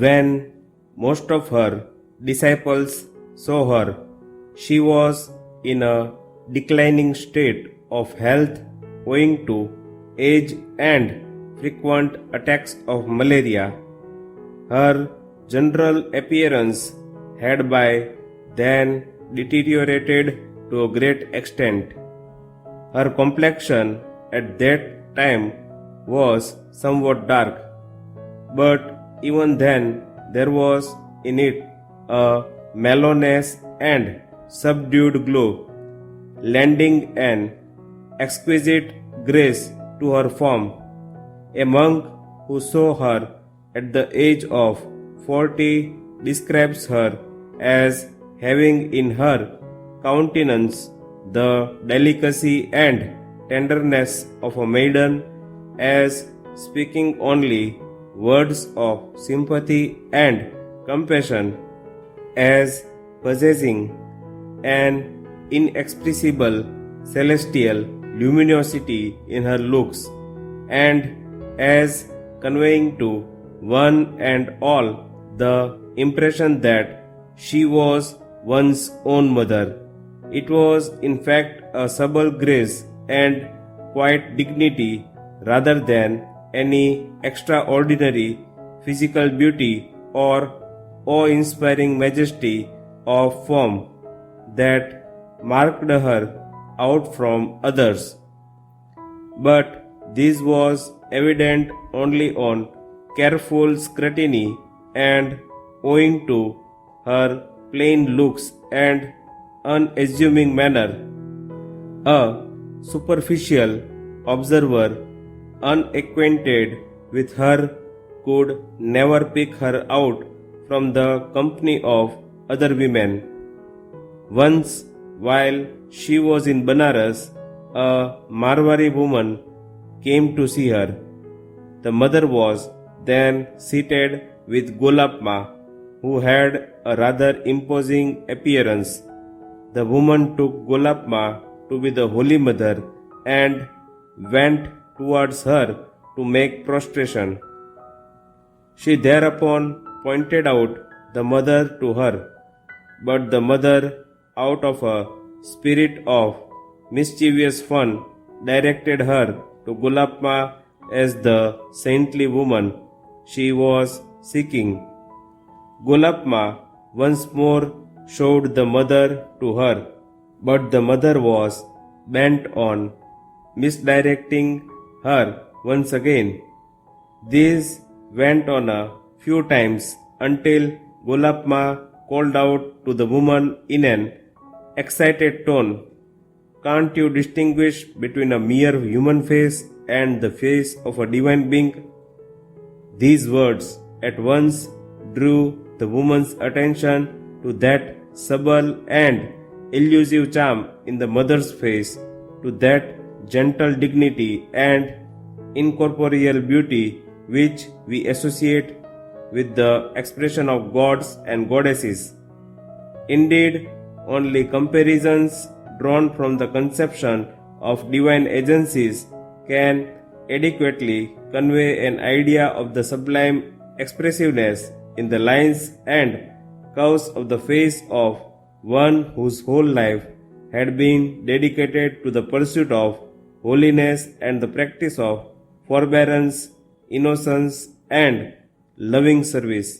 When most of her disciples saw her, she was in a declining state of health owing to age and frequent attacks of malaria. Her general appearance had by then deteriorated to a great extent. Her complexion at that time was somewhat dark, but even then there was in it a mellowness and subdued glow, lending an exquisite grace to her form. A monk who saw her at the age of 40 describes her as having in her countenance the delicacy and tenderness of a maiden, as speaking only words of sympathy and compassion, as possessing an inexpressible celestial luminosity in her looks, and as conveying to one and all the impression that she was one's own mother. It was in fact a subtle grace and quiet dignity rather than any extraordinary physical beauty or awe-inspiring majesty of form that marked her out from others. But this was evident only on careful scrutiny, and owing to her plain looks and unassuming manner, a superficial observer unacquainted with her could never pick her out from the company of other women. Once, while she was in Banaras, a Marwari woman came to see her. The mother was then seated with Golapma, who had a rather imposing appearance. The woman took Golapma to be the Holy Mother and went towards her to make prostration. She thereupon pointed out the mother to her, but the mother, out of a spirit of mischievous fun, directed her to Golapma as the saintly woman she was seeking. Golapma once more showed the mother to her, but the mother was bent on misdirecting her once again. This went on a few times until Golapma called out to the woman in an excited tone, "Can't you distinguish between a mere human face and the face of a divine being?" These words at once drew the woman's attention to that subtle and elusive charm in the mother's face, to that gentle dignity and incorporeal beauty which we associate with the expression of gods and goddesses. Indeed, only comparisons drawn from the conception of divine agencies can adequately convey an idea of the sublime expressiveness in the lines and curves of the face of one whose whole life had been dedicated to the pursuit of holiness and the practice of forbearance, innocence, and loving service.